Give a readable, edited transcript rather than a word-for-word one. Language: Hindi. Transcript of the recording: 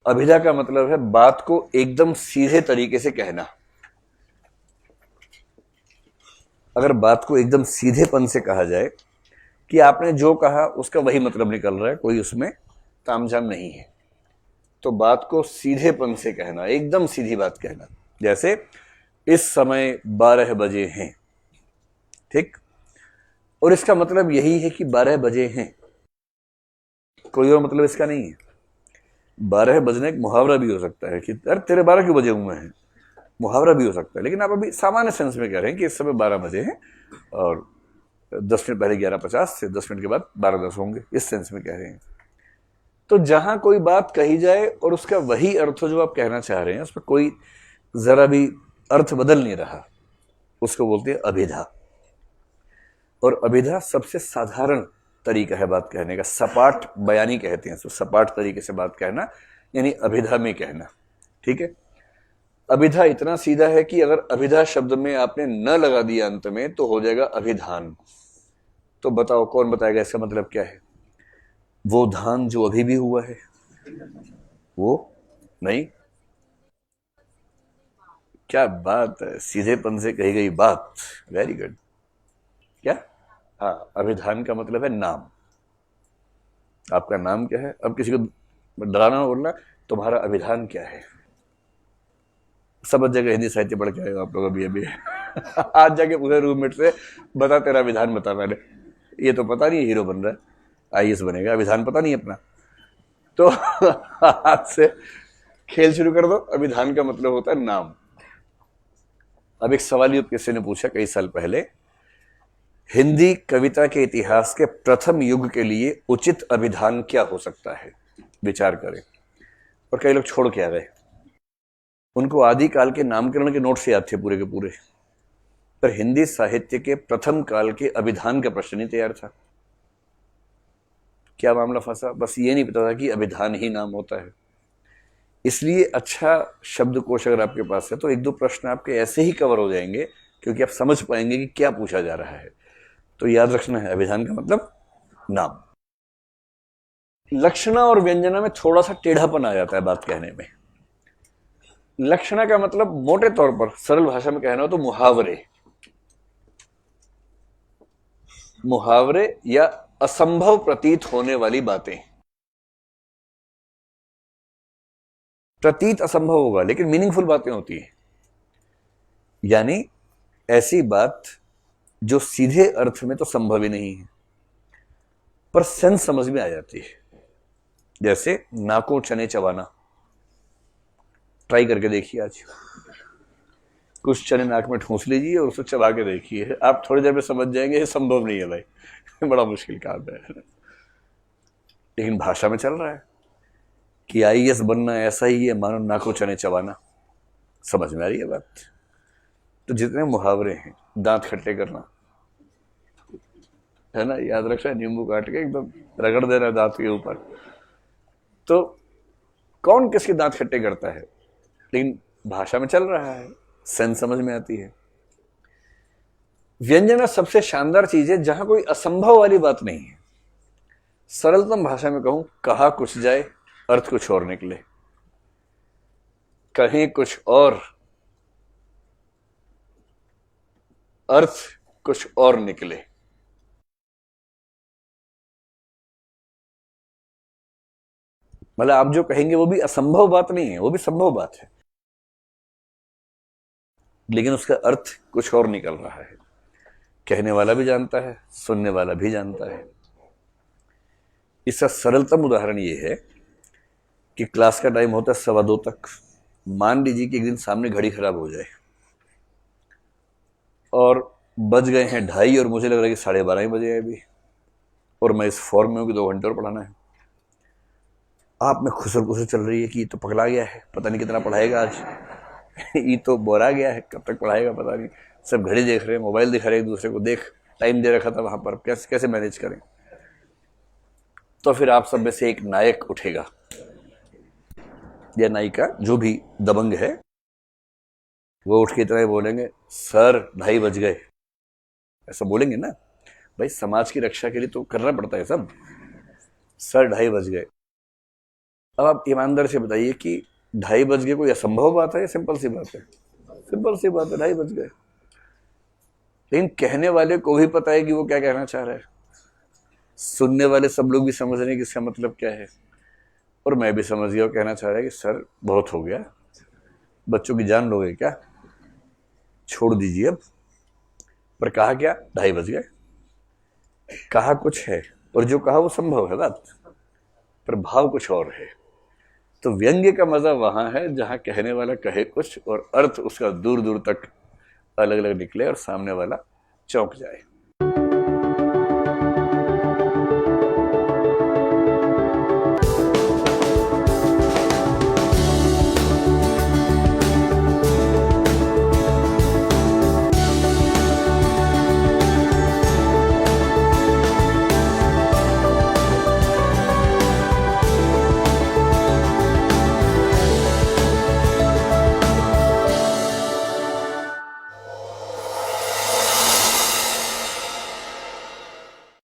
अभिधा का मतलब है बात को एकदम सीधे तरीके से कहना। अगर बात को एकदम सीधेपन से कहा जाए कि आपने जो कहा उसका वही मतलब निकल रहा है, कोई उसमें तामझाम नहीं है, तो बात को सीधेपन से कहना, एकदम सीधी बात कहना। जैसे इस समय 12 बजे हैं, ठीक, और इसका मतलब यही है कि 12 बजे हैं, कोई और मतलब इसका नहीं है। 12 बजने एक मुहावरा भी हो सकता है कि अरे तेरे 12 क्यों बजे हुए हैं, मुहावरा भी हो सकता है। लेकिन आप अभी सामान्य सेंस में कह रहे हैं कि इस समय 12 बजे हैं और 10 मिनट पहले 11:50 से 10 मिनट के बाद 12:10 होंगे, इस सेंस में कह रहे हैं। तो जहां कोई बात कही जाए और उसका वही अर्थ जो आप कहना चाह रहे हैं, उसमें कोई जरा भी अर्थ बदल नहीं रहा, उसको बोलते हैं अभिधा। और अभिधा सबसे साधारण तरीका है बात कहने का, सपाट बयानी कहते हैं, सपाट तरीके से बात कहना यानी अभिधा में कहना। ठीक है, अभिधा इतना सीधा है कि अगर अभिधा शब्द में आपने न लगा दिया अंत में तो हो जाएगा अभिधान। तो बताओ कौन बताएगा इसका मतलब क्या है? वो धान जो अभी भी हुआ है, वो नहीं। क्या बात है, सीधेपन से कही गई बात, वेरी गुड। क्या? हाँ, अभिधान का मतलब है नाम। आपका नाम क्या है? अब किसी को डराना बोलना तुम्हारा अभिधान क्या है। सब जगह हिंदी साहित्य पढ़ के आए हो आप लोग अभी अभी आज जाके पूरे रूममेट से बता तेरा विधान बता। मैंने ये तो पता नहीं, हीरो बन रहा है, आईएएस बनेगा, विधान पता नहीं अपना। तो आज से खेल शुरू कर दो। अभिधान का मतलब होता है नाम। अब एक सवाल किसी ने पूछा कई साल पहले, हिंदी कविता के इतिहास के प्रथम युग के लिए उचित अभिधान क्या हो सकता है, विचार करें। और कई लोग छोड़ के आ गए, उनको आदिकाल के नामकरण के नोट से याद थे पूरे के पूरे, पर हिंदी साहित्य के प्रथम काल के अभिधान का प्रश्न नहीं तैयार था। क्या मामला फंसा? बस ये नहीं पता था कि अभिधान ही नाम होता है। इसलिए अच्छा शब्दकोश अगर आपके पास है तो एक दो प्रश्न आपके ऐसे ही कवर हो जाएंगे, क्योंकि आप समझ पाएंगे कि क्या पूछा जा रहा है। तो याद रखना है, अभिधान का मतलब नाम। लक्षणा और व्यंजना में थोड़ा सा टेढ़ापन आ जाता है बात कहने में। लक्षणा का मतलब मोटे तौर पर सरल भाषा में कहना हो तो मुहावरे, मुहावरे या असंभव प्रतीत होने वाली बातें। प्रतीत असंभव होगा लेकिन मीनिंगफुल बातें होती हैं, यानी ऐसी बात जो सीधे अर्थ में तो संभव ही नहीं है पर सेंस समझ में आ जाती है। जैसे नाकों चने चबाना, ट्राई करके देखिए। आज कुछ चने नाक में ठूंस लीजिए और उसको चबा के देखिए, आप थोड़ी देर में समझ जाएंगे ये संभव नहीं है भाई बड़ा मुश्किल काम है। लेकिन भाषा में चल रहा है कि आईएएस बनना ऐसा ही है मानो नाकों चने चबाना। समझ में आ रही है बात? तो जितने मुहावरे हैं, दांत खट्टे करना है ना, याद रखना है, नींबू काट के एकदम रगड़ देना दांत के ऊपर। तो कौन किसके दांत खट्टे करता है, लेकिन भाषा में चल रहा है, सेंस समझ में आती है। व्यंजना सबसे शानदार चीज है जहां कोई असंभव वाली बात नहीं है। सरलतम भाषा में कहूं, कहा कुछ जाए अर्थ कुछ और निकले, कहें कुछ और अर्थ कुछ और निकले। मतलब आप जो कहेंगे वो भी असंभव बात नहीं है, वो भी संभव बात है, लेकिन उसका अर्थ कुछ और निकल रहा है। कहने वाला भी जानता है, सुनने वाला भी जानता है। इसका सरलतम उदाहरण यह है कि क्लास का टाइम होता है 2:15 तक। मान लीजिए कि एक दिन सामने घड़ी खराब हो जाए और बज गए हैं 2:30 और मुझे लग रहा है कि 12:30 ही बजे हैं अभी, और मैं इस फॉर्म में हूं कि 2 घंटे और पढ़ाना है। आप में खुसर खुसर चल रही है कि ये तो पगला गया है, पता नहीं कितना पढ़ाएगा आज ये तो बोरा गया है, कब तक पढ़ाएगा पता नहीं। सब घड़ी देख रहे हैं, मोबाइल दिखा रहे हैं एक दूसरे को, देख टाइम दे रखा था वहां पर, कैसे कैसे मैनेज करें। तो फिर आप सब में से एक नायक उठेगा या नायिका, जो भी दबंग है, वो उठ के इतना ही बोलेंगे, सर 2:30 बज गए। ऐसा बोलेंगे ना भाई, समाज की रक्षा के लिए तो करना पड़ता है सब। सर 2:30 बज गए। अब आप ईमानदार से बताइए कि 2:30 कोई असंभव बात है या सिंपल सी बात है? सिंपल सी बात है, 2:30। लेकिन कहने वाले को भी पता है कि वो क्या कहना चाह रहा है, सुनने वाले सब लोग भी समझ रहे हैं कि इसका मतलब क्या है, और मैं भी समझ गया, कहना चाह रहा है कि सर बहुत हो गया, बच्चों की जान लोगे क्या, छोड़ दीजिए अब। पर कहा क्या? 2:30 कहा कुछ है, और जो कहा वो संभव है बात, पर भाव कुछ और है। तो व्यंग्य का मजा वहां है जहां कहने वाला कहे कुछ और अर्थ उसका दूर दूर तक अलग अलग निकले और सामने वाला चौंक जाए।